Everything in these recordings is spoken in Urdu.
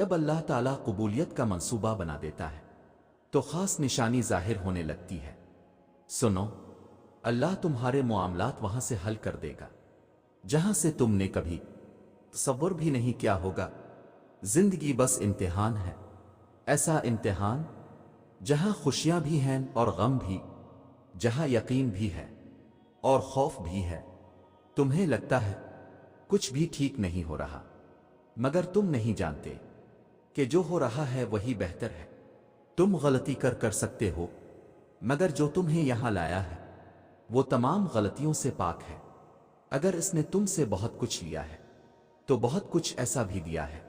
تب اللہ تعالیٰ قبولیت کا منصوبہ بنا دیتا ہے تو خاص نشانی ظاہر ہونے لگتی ہے۔ سنو، اللہ تمہارے معاملات وہاں سے حل کر دے گا جہاں سے تم نے کبھی تصور بھی نہیں کیا ہوگا۔ زندگی بس امتحان ہے، ایسا امتحان جہاں خوشیاں بھی ہیں اور غم بھی، جہاں یقین بھی ہے اور خوف بھی ہے۔ تمہیں لگتا ہے کچھ بھی ٹھیک نہیں ہو رہا، مگر تم نہیں جانتے کہ جو ہو رہا ہے وہی بہتر ہے۔ تم غلطی کر سکتے ہو، مگر جو تمہیں یہاں لایا ہے وہ تمام غلطیوں سے پاک ہے۔ اگر اس نے تم سے بہت کچھ لیا ہے تو بہت کچھ ایسا بھی دیا ہے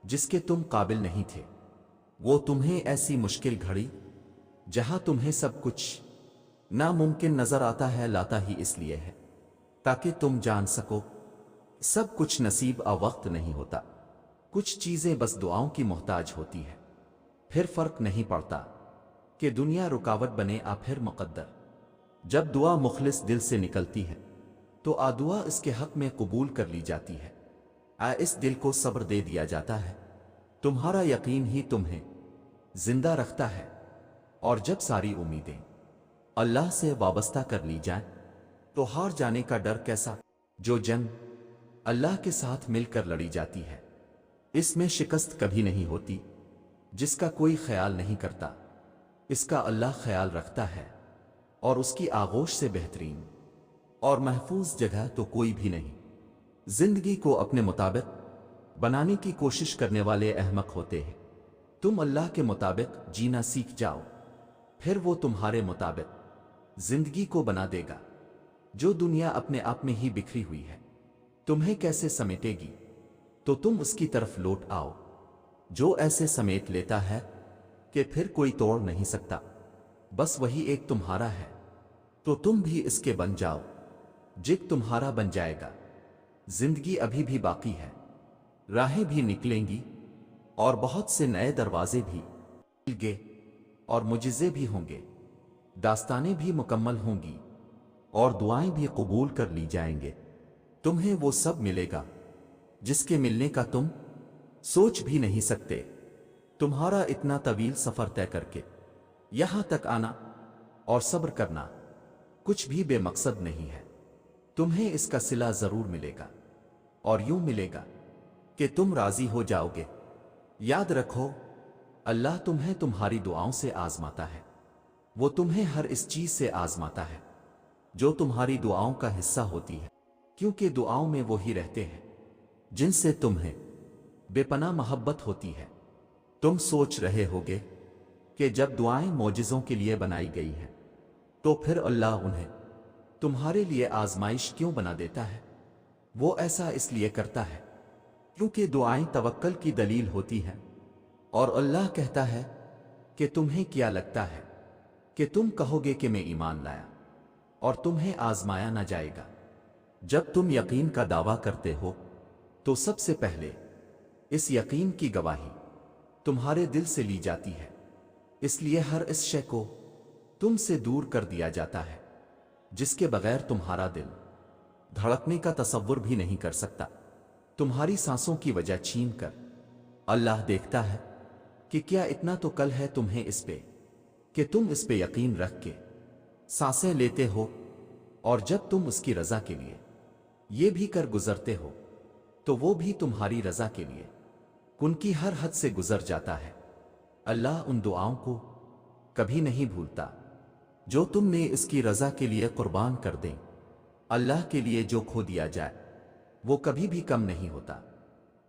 جس کے تم قابل نہیں تھے۔ وہ تمہیں ایسی مشکل گھڑی جہاں تمہیں سب کچھ ناممکن نظر آتا ہے لاتا ہی اس لیے ہے تاکہ تم جان سکو سب کچھ نصیب وقت نہیں ہوتا، کچھ چیزیں بس دعاؤں کی محتاج ہوتی ہے۔ پھر فرق نہیں پڑتا کہ دنیا رکاوٹ بنے پھر مقدر۔ جب دعا مخلص دل سے نکلتی ہے تو دعا اس کے حق میں قبول کر لی جاتی ہے۔ اس دل کو صبر دے دیا جاتا ہے، تمہارا یقین ہی تمہیں زندہ رکھتا ہے۔ اور جب ساری امیدیں اللہ سے وابستہ کر لی جائیں تو ہار جانے کا ڈر کیسا؟ جو جنگ اللہ کے ساتھ مل کر لڑی جاتی ہے اس میں شکست کبھی نہیں ہوتی۔ جس کا کوئی خیال نہیں کرتا اس کا اللہ خیال رکھتا ہے، اور اس کی آغوش سے بہترین اور محفوظ جگہ تو کوئی بھی نہیں۔ زندگی کو اپنے مطابق بنانے کی کوشش کرنے والے احمق ہوتے ہیں۔ تم اللہ کے مطابق جینا سیکھ جاؤ، پھر وہ تمہارے مطابق زندگی کو بنا دے گا۔ جو دنیا اپنے آپ میں ہی بکھری ہوئی ہے تمہیں کیسے سمیٹے گی تو تم اس کی طرف لوٹ آؤ۔ جو ایسے سمیٹ لیتا ہے کہ پھر کوئی توڑ نہیں سکتا، بس وہی ایک تمہارا ہے تو تم بھی اس کے بن جاؤ، جگ تمہارا بن جائے گا۔ زندگی ابھی بھی باقی ہے، راہیں بھی نکلیں گی اور بہت سے نئے دروازے بھی کھلیں گے اور معجزے بھی ہوں گے، داستانیں بھی مکمل ہوں گی اور دعائیں بھی قبول کر لی جائیں گے۔ تمہیں وہ سب ملے گا جس کے ملنے کا تم سوچ بھی نہیں سکتے۔ تمہارا اتنا طویل سفر طے کر کے یہاں تک آنا اور صبر کرنا کچھ بھی بے مقصد نہیں ہے۔ تمہیں اس کا صلہ ضرور ملے گا، اور یوں ملے گا کہ تم راضی ہو جاؤ گے۔ یاد رکھو، اللہ تمہیں تمہاری دعاؤں سے آزماتا ہے۔ وہ تمہیں ہر اس چیز سے آزماتا ہے جو تمہاری دعاؤں کا حصہ ہوتی ہے، کیونکہ دعاؤں میں وہی رہتے ہیں جن سے تمہیں بے پناہ محبت ہوتی ہے۔ تم سوچ رہے ہوگے کہ جب دعائیں معجزوں کے لیے بنائی گئی ہیں تو پھر اللہ انہیں تمہارے لیے آزمائش کیوں بنا دیتا ہے؟ وہ ایسا اس لیے کرتا ہے کیونکہ دعائیں توکل کی دلیل ہوتی ہیں، اور اللہ کہتا ہے کہ تمہیں کیا لگتا ہے کہ تم کہو گے کہ میں ایمان لایا اور تمہیں آزمایا نہ جائے گا؟ جب تم یقین کا دعویٰ کرتے ہو تو سب سے پہلے اس یقین کی گواہی تمہارے دل سے لی جاتی ہے، اس لیے ہر اس شے کو تم سے دور کر دیا جاتا ہے جس کے بغیر تمہارا دل دھڑکنے کا تصور بھی نہیں کر سکتا۔ تمہاری سانسوں کی وجہ چھین کر اللہ دیکھتا ہے کہ کیا اتنا تو کل ہے تمہیں اس پہ کہ تم اس پہ یقین رکھ کے سانسیں لیتے ہو، اور جب تم اس کی رضا کے لیے یہ بھی کر گزرتے ہو تو وہ بھی تمہاری رضا کے لیے ان کی ہر حد سے گزر جاتا ہے۔ اللہ ان دعاؤں کو کبھی نہیں بھولتا جو تم نے اس کی رضا کے لیے قربان کر دیں۔ اللہ کے لیے جو کھو دیا جائے وہ کبھی بھی کم نہیں ہوتا،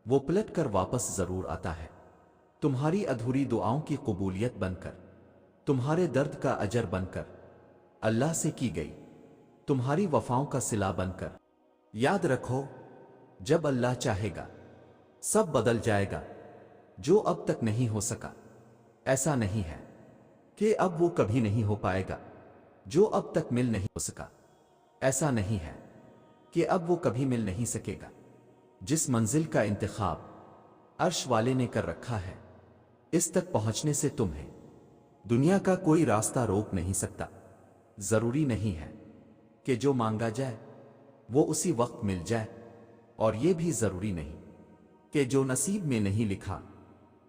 وہ پلٹ کر واپس ضرور آتا ہے، تمہاری ادھوری دعاؤں کی قبولیت بن کر، تمہارے درد کا اجر بن کر، اللہ سے کی گئی تمہاری وفاؤں کا صلہ بن کر۔ یاد رکھو، جب اللہ چاہے گا سب بدل جائے گا۔ جو اب تک نہیں ہو سکا، ایسا نہیں ہے کہ اب وہ کبھی نہیں ہو پائے گا۔ جو اب تک مل نہیں ہو سکا، ایسا نہیں ہے کہ اب وہ کبھی مل نہیں سکے گا۔ جس منزل کا انتخاب عرش والے نے کر رکھا ہے، اس تک پہنچنے سے تمہیں دنیا کا کوئی راستہ روک نہیں سکتا۔ ضروری نہیں ہے کہ جو مانگا جائے وہ اسی وقت مل جائے، اور یہ بھی ضروری نہیں کہ جو نصیب میں نہیں لکھا